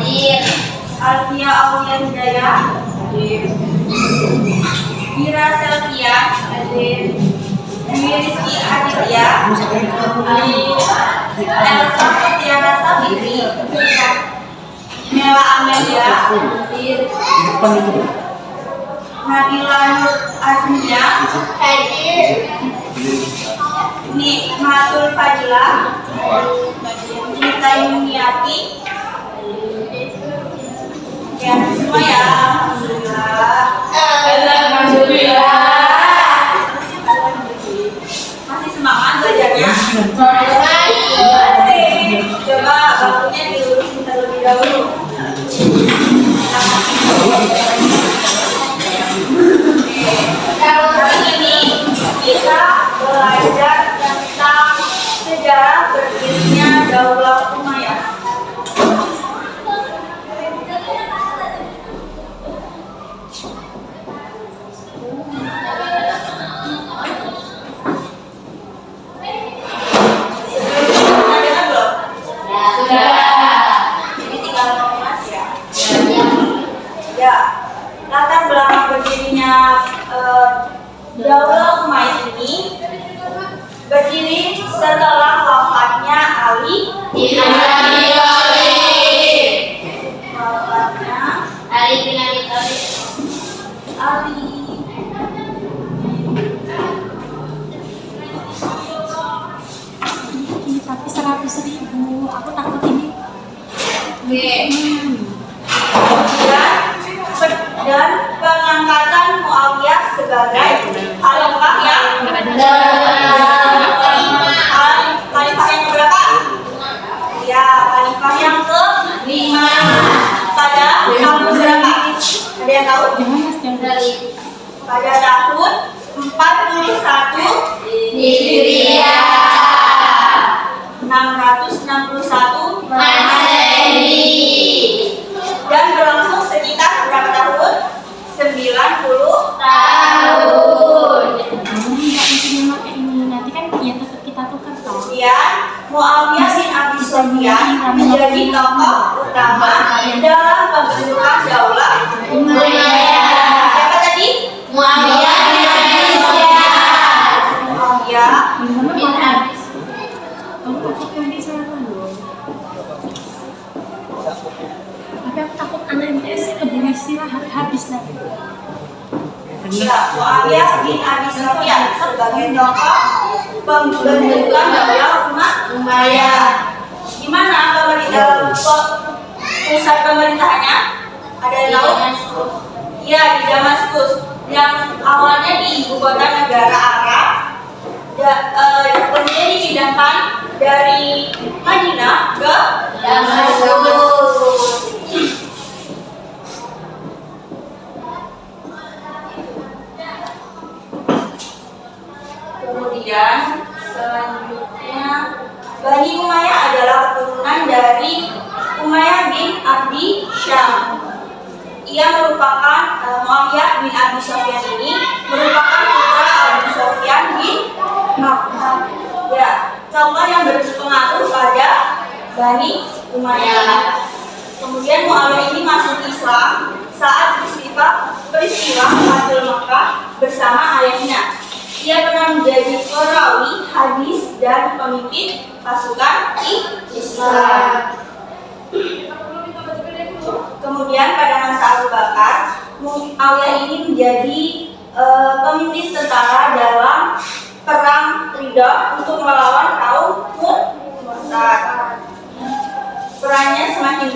Hadir. Alfia Aulia Hidayah. Hadir. Mira Selvia. Hadir. Dwi Rizky Aditya. Hadir. Elsa Tiara Sabiri. Mela Amelia. Hadir. Nabila Nur Azmia. Hadir. Nikmatul Fadila. Nita Yuniati. Ya, semua ya. Alhamdulillah. Masih semangat belajarnya? Masih. Coba bakunya dilurusin terlebih dahulu. Hari ini kita belajar tentang sejarah berdirinya Daulah Umayyah. Latar belakang berdirinya Daulah Umayyah ini berdiri setelah wafatnya Ali bin Abi Thalib. Wafatnya Ali bin Abi Thalib. Ali. Ini tapi 100.000, aku takut ini. Dan pengangkatan Muawiyah sebagai khalifah yang khalifah yang berapa? Ya, khalifah yang ke-5 pada tahun berapa? Ada yang tahu? Pada tahun 41 Hijriah. 661 Masehi. dan berlangsung sekitar berapa tahun? 90 tahun. Nggak mungkin pakai ini, nanti kan ya tetap kita tukar toh. Kemudian Muawiyah bin Abi Sufyan menjadi tokoh utama dalam pembentukan Daulah Umayyah. Siapa tadi? Muawiyah bin Abi Sufyan. Muawiyah Bin Abi Aku takut nanti salah loh. Tapi aku takut anak MTS keburu istirahat habis nanti. Ya, Muawiyah bin Abi Sufyan sebagai tokoh pembentukan Daulah Umayyah. Di mana pusat pemerintahannya? Ada yang tahu? Iya, di Damaskus. Yang awalnya di ibu kota negara Arab, kemudian dipindahkan dari Madinah ke Damaskus. Kemudian selanjutnya Bani Umayyah adalah keturunan dari Umayyah bin Abdi Syam. Ia merupakan Muawiyah bin Abi Sufyan ini merupakan putra Abu Sufyan bin ya, tokoh yang berpengaruh pada Bani Umayyah. Kemudian Muawiyah ini masuk Islam saat peristiwa Fathul Makkah bersama ayahnya. Ia pernah menjadi perawi hadis dan pemimpin pasukan Islam. Kemudian pada masa Abu Bakar, Muawiyah ini menjadi pemimpin tentara dalam perang Ridha untuk melawan kaum Murtad. Perannya semakin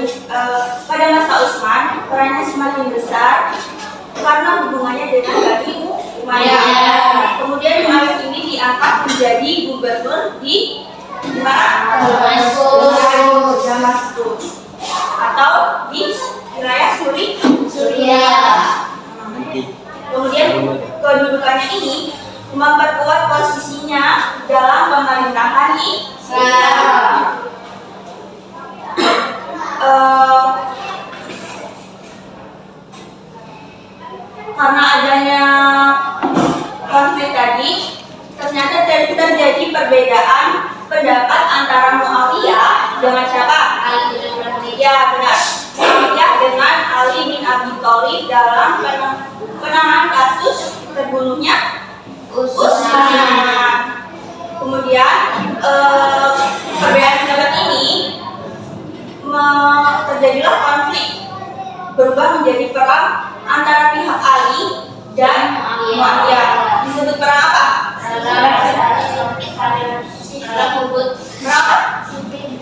pada masa Utsman, perannya semakin besar karena hubungannya dengan Bani Umayyah. Kemudian Muawiyah ini diangkat menjadi gubernur di mana? Damaskus atau di wilayah Suriah. Kemudian kedudukannya ini memperkuat posisinya dalam pemerintahan Islam. Karena adanya konflik tadi, ternyata terjadi perbedaan pendapat antara Muawiyah dengan siapa? Ali bin Abi Thalib. Ya, benar. dalam penanganan kasus terbunuhnya Usman. Kemudian perbedaan pendapat ini terjadilah konflik, berubah menjadi perang antara pihak Ali dan Muawiyah. Disebut perang apa? Perang apa?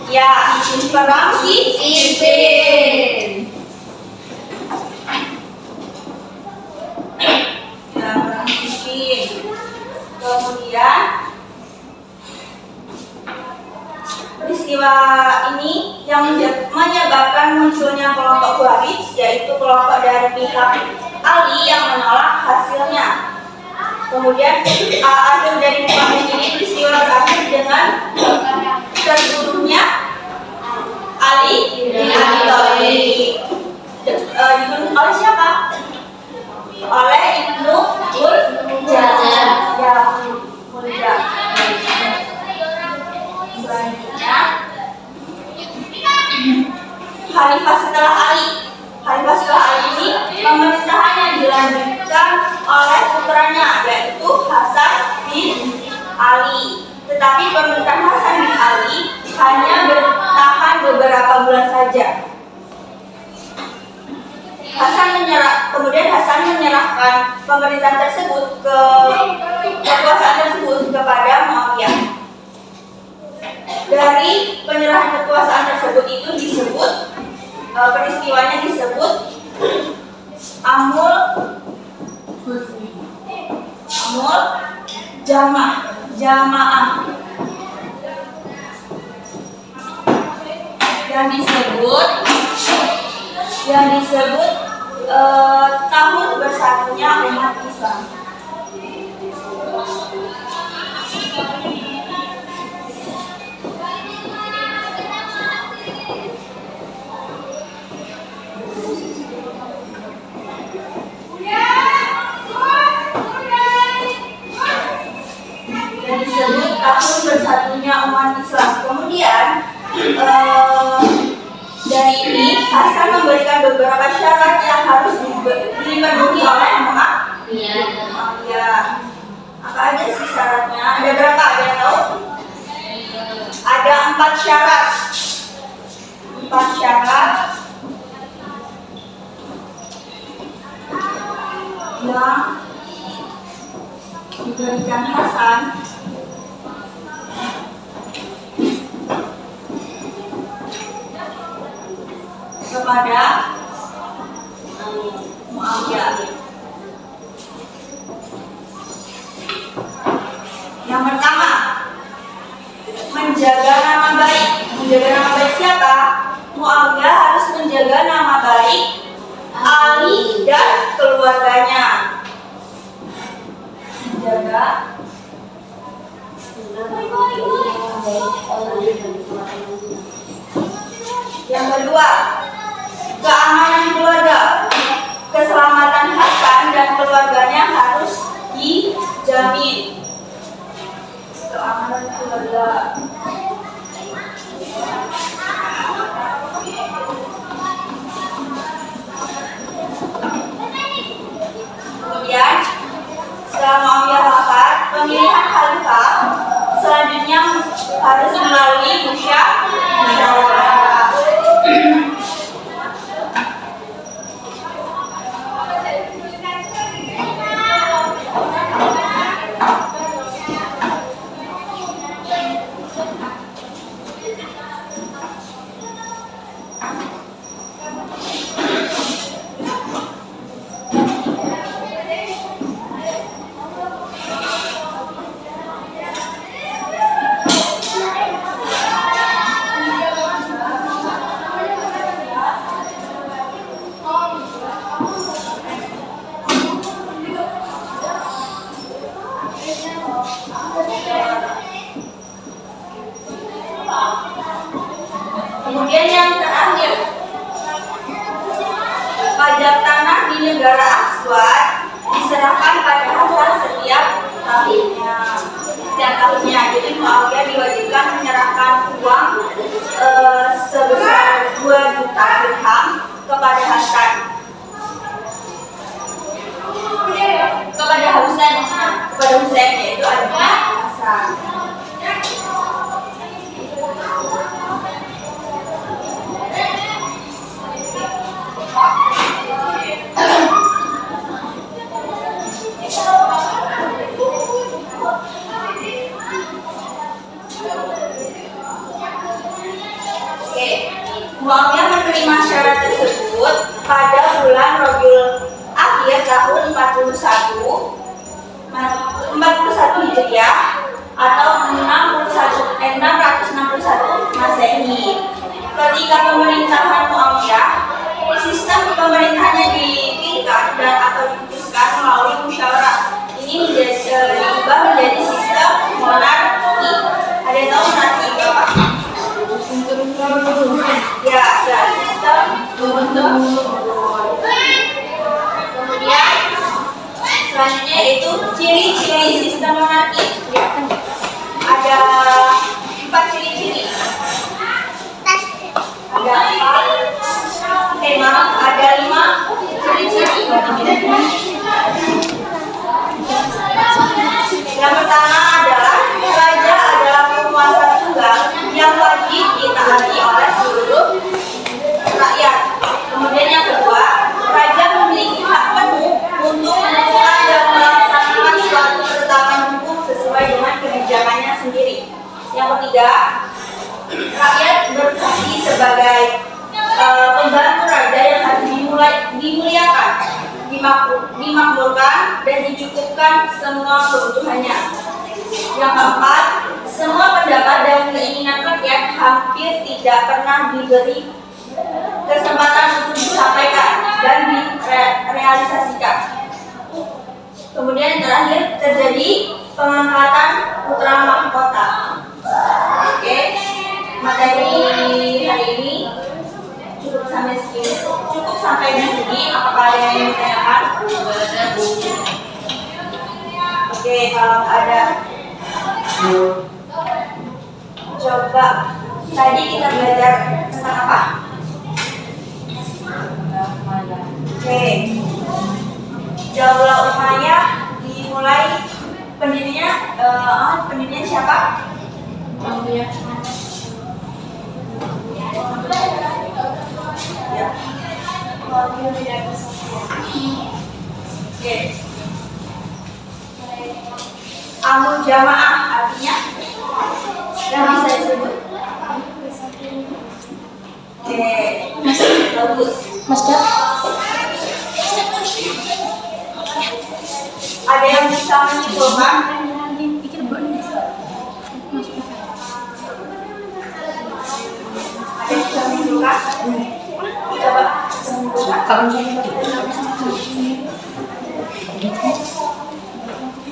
Ya, perang Siffin. Ya, perang Siffin. Kemudian peristiwa ini yang menyebabkan munculnya kelompok Khawarij, yaitu kelompok dari pihak Ali yang menolak hasilnya. Kemudian akhir dari perang ini peristiwa berakhir dengan terbunuhnya Ali bin Abi Thalib. Dibunuh oleh siapa? Oleh Ibnu Muljam. Ya, Muljam. Selanjutnya, Khalifah setelah Ali. Khalifah setelah Ali ini pemerintahannya dilanjutkan oleh putranya, yaitu Hasan bin Ali. Tetapi pemerintahan Hasan bin Ali hanya bertahan beberapa bulan saja. Kemudian Hasan menyerahkan pemerintahan tersebut kekuasaan tersebut kepada Muawiyah. Dari penyerahan kekuasaan tersebut itu disebut peristiwanya disebut Amul Jamaah yang disebut tahun bersatunya umat Islam. Yang disebut tahun bersatunya umat Islam. Kemudian dari ini Hasan memberikan beberapa syarat yang harus dipenuhi oleh Muawiyah. Apa aja sih syaratnya? Ada berapa? Ada yang tahu? Ada 4 syarat. 4 syarat yang diberikan Hasan kepada Muawiyah. Yang pertama, menjaga nama baik. Menjaga nama baik siapa? Muawiyah harus menjaga nama baik Ali dan keluarganya. Menjaga yang kedua, keamanan keluarga. Keselamatan Hasan dan keluarganya harus dijamin. Keamanan keluarga. Kemudian setelah Muawiyah wafat, pemilihan khalifah selanjutnya harus melalui musyawarah. Kemudian yang terakhir, pajak tanah di negara Aswad diserahkan pada Hasan setiap tahunnya. Jadi Muawiyah diwajibkan menyerahkan uang sebesar 2 juta dirham kepada Hasan. Kemudian selanjutnya yaitu ciri-ciri sistem monarki. Ada 4 ciri-ciri. Ada 5 ciri-ciri. Yang pertama adalah raja adalah penguasa tunggal yang wajib ditaati oleh seluruh rakyat. Kemudian yang kedua, raja memiliki hak penuh untuk menentukan dan melaksanakan suatu ketetapan hukum sesuai dengan kebijakannya sendiri. Yang ketiga, rakyat berfungsi sebagai pembantu raja yang harus dimuliakan, dimakmurkan, dan dicukupkan semua kebutuhannya. Yang keempat, semua pendapat dan keinginan rakyat hampir tidak pernah diberi kesempatan untuk disampaikan dan direalisasikan. Kemudian yang terakhir, terjadi pengangkatan putra mahkota. Oke, materi hari ini cukup sampai di sini. Apakah ada yang ingin ditanyakan? Oke, kalau ada, coba tadi kita belajar tentang apa? Oke, Daulah Umayyah dimulai pendirinya siapa? Ya. Oke. Amul jamaah artinya yang bisa disebut. Oke. Bagus. Mas Dap, Ada yang bisa menyimpulkan? pikir boleh. Ada yang bisa menyimpulkan? Coba menyimpulkan.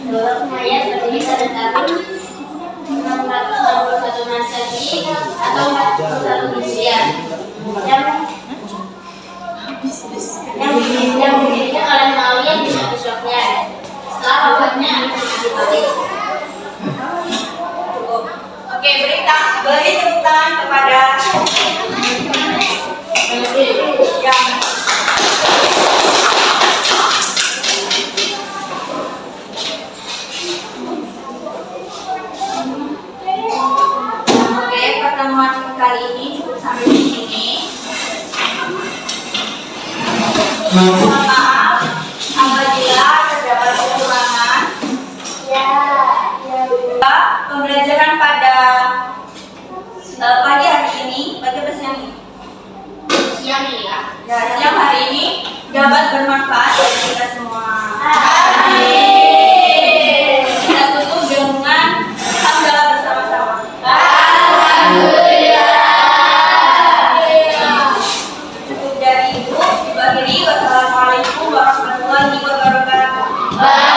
Daulah Umayyah berdiri pada tahun 661 Masehi atau 41 Hijriah. Yang didirikan oleh Muawiyah bin Abi Sufyan setelah wafatnya Ali bin Abi Thalib. Cukup. Oke, beri tepuk tangan kepada yang Oke, pertemuan kali ini cukup sampai di sini. Mohon maaf apabila terdapat kekurangan. Pembelajaran pada pagi hari ini, pagi atau siang ini? Siang ini ya. Ya, siang hari ini dapat bermanfaat bagi kita semua. Kita tutup dengan hamdalah bersama-sama. Cukup dari Ibu. Wassalamualaikum warahmatullahi wabarakatuh.